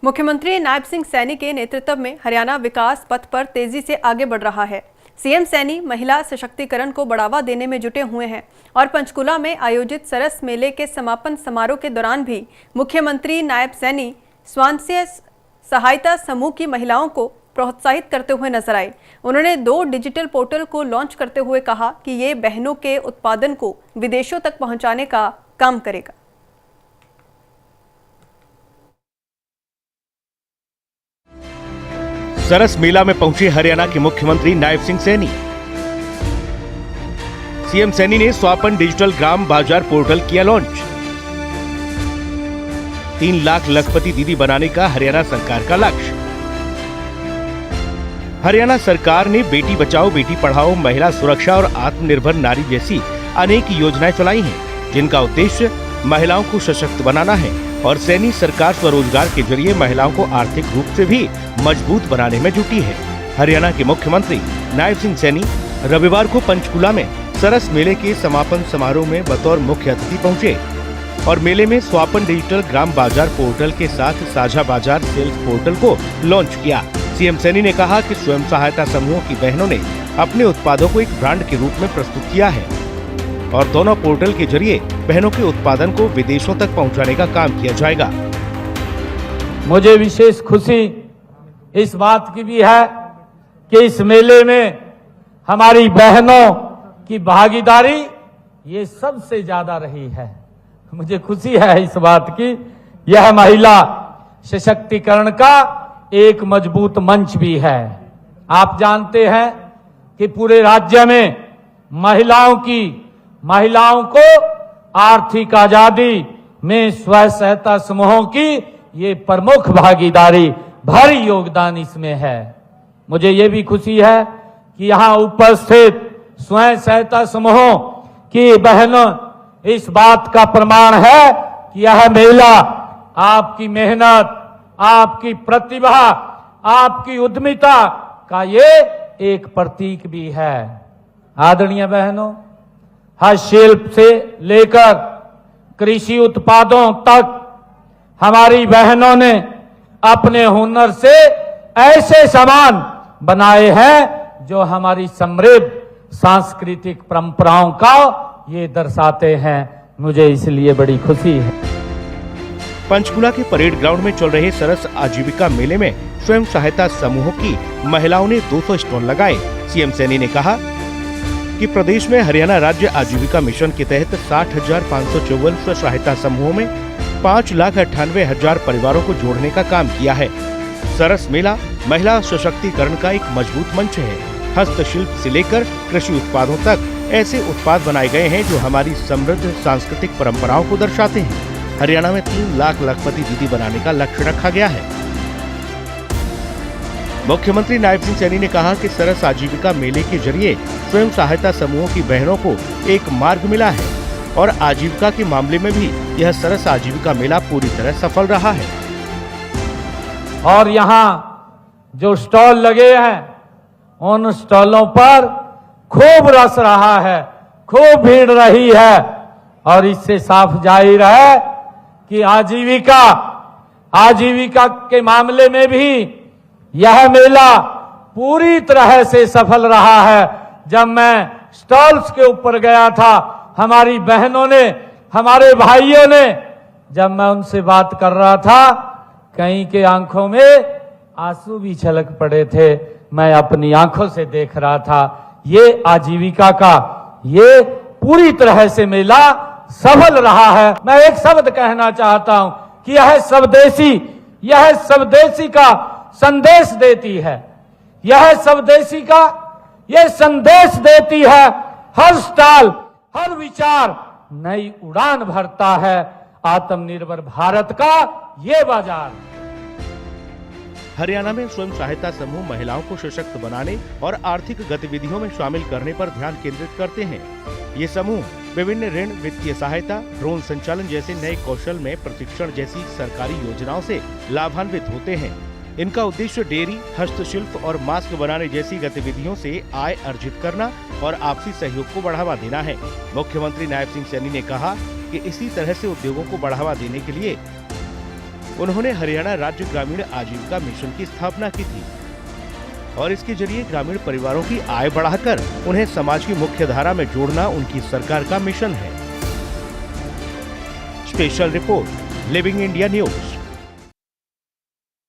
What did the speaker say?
मुख्यमंत्री नायब सिंह सैनी के नेतृत्व में हरियाणा विकास पथ पर तेजी से आगे बढ़ रहा है। सीएम सैनी महिला सशक्तिकरण को बढ़ावा देने में जुटे हुए हैं और पंचकुला में आयोजित सरस मेले के समापन समारोह के दौरान भी मुख्यमंत्री नायब सैनी स्वयं सहायता समूह की महिलाओं को प्रोत्साहित करते हुए नजर आए। उन्होंने 2 डिजिटल पोर्टल को लॉन्च करते हुए कहा कि ये बहनों के उत्पादन को विदेशों तक पहुंचाने का काम करेगा। सरस मेला में पहुंचे हरियाणा के मुख्यमंत्री नायब सिंह सैनी। सीएम सैनी ने स्वापन डिजिटल ग्राम बाजार पोर्टल किया लॉन्च। 3 लाख लखपति दीदी बनाने का हरियाणा सरकार का लक्ष्य। हरियाणा सरकार ने बेटी बचाओ बेटी पढ़ाओ, महिला सुरक्षा और आत्मनिर्भर नारी जैसी अनेक योजनाएं चलाई हैं, जिनका उद्देश्य महिलाओं को सशक्त बनाना है और सैनी सरकार स्वरोजगार के जरिए महिलाओं को आर्थिक रूप से भी मजबूत बनाने में जुटी है। हरियाणा के मुख्यमंत्री नायब सिंह सैनी रविवार को पंचकुला में सरस मेले के समापन समारोह में बतौर मुख्य अतिथि पहुंचे और मेले में स्वापन डिजिटल ग्राम बाजार पोर्टल के साथ साझा बाजार सेल्स पोर्टल को लॉन्च किया। सीएम सैनी ने कहा कि स्वयं सहायता समूहों की बहनों ने अपने उत्पादों को एक ब्रांड के रूप में प्रस्तुत किया है और दोनों पोर्टल के जरिए बहनों के उत्पादन को विदेशों तक पहुंचाने का काम किया जाएगा। मुझे विशेष खुशी इस बात की भी है कि इस मेले में हमारी बहनों की भागीदारी ये सबसे ज्यादा रही है। मुझे खुशी है इस बात की। यह महिला सशक्तिकरण का एक मजबूत मंच भी है। आप जानते हैं कि पूरे राज्य में महिलाओं को आर्थिक आजादी में स्वयं सहायता समूहों की ये प्रमुख भागीदारी, भारी योगदान इसमें है। मुझे ये भी खुशी है कि यहाँ उपस्थित स्वयं सहायता समूहों की बहनों इस बात का प्रमाण है कि यह मेला आपकी मेहनत, आपकी प्रतिभा, आपकी उद्यमिता का ये एक प्रतीक भी है। आदरणीय बहनों, हस्तशिल्प से लेकर कृषि उत्पादों तक हमारी बहनों ने अपने हुनर से ऐसे सामान बनाए हैं जो हमारी समृद्ध सांस्कृतिक परंपराओं का ये दर्शाते हैं। मुझे इसलिए बड़ी खुशी है। पंचकुला के परेड ग्राउंड में चल रहे सरस आजीविका मेले में स्वयं सहायता समूहों की महिलाओं ने 200 स्टॉल लगाए। सीएम सैनी ने कहा कि प्रदेश में हरियाणा राज्य आजीविका मिशन के तहत 60,554 स्व सहायता समूहों में 5,98,000 परिवारों को जोड़ने का काम किया है। सरस मेला महिला सशक्तिकरण का एक मजबूत मंच है। हस्तशिल्प से लेकर कृषि उत्पादों तक ऐसे उत्पाद बनाए गए हैं जो हमारी समृद्ध सांस्कृतिक परंपराओं को दर्शाते हैं। हरियाणा में 3 लाख लखपति दीदी बनाने का लक्ष्य रखा गया है। मुख्यमंत्री नायब सिंह सैनी ने कहा कि सरस आजीविका मेले के जरिए स्वयं सहायता समूहों की बहनों को एक मार्ग मिला है और आजीविका के मामले में भी यह सरस आजीविका मेला पूरी तरह सफल रहा है। और यहाँ जो स्टॉल लगे हैं उन स्टॉलों पर खूब रस रहा है, खूब भीड़ रही है और इससे साफ जाहिर है कि आजीविका के मामले में भी यह मेला पूरी तरह से सफल रहा है। जब मैं स्टॉल्स के ऊपर गया था, हमारी बहनों ने, हमारे भाइयों ने, जब मैं उनसे बात कर रहा था, कहीं के आंखों में आंसू भी छलक पड़े थे। मैं अपनी आंखों से देख रहा था। ये आजीविका का ये पूरी तरह से मेला सफल रहा है। मैं एक शब्द कहना चाहता हूं कि यह स्वदेशी का संदेश देती है। यह स्वदेशी का ये संदेश देती है। हर स्टॉल, हर विचार नई उड़ान भरता है। आत्मनिर्भर भारत का ये बाजार। हरियाणा में स्वयं सहायता समूह महिलाओं को सशक्त बनाने और आर्थिक गतिविधियों में शामिल करने पर ध्यान केंद्रित करते हैं। ये समूह विभिन्न ऋण, वित्तीय सहायता, ड्रोन संचालन जैसे नए कौशल में प्रशिक्षण जैसी सरकारी योजनाओं से लाभान्वित होते हैं। इनका उद्देश्य डेयरी, हस्तशिल्प और मास्क बनाने जैसी गतिविधियों से आय अर्जित करना और आपसी सहयोग को बढ़ावा देना है। मुख्यमंत्री नायब सिंह सैनी ने कहा कि इसी तरह से उद्योगों को बढ़ावा देने के लिए उन्होंने हरियाणा राज्य ग्रामीण आजीविका मिशन की स्थापना की थी और इसके जरिए ग्रामीण परिवारों की आय बढ़ाकर उन्हें समाज की मुख्य धारा में जोड़ना उनकी सरकार का मिशन है। Special report, living India news.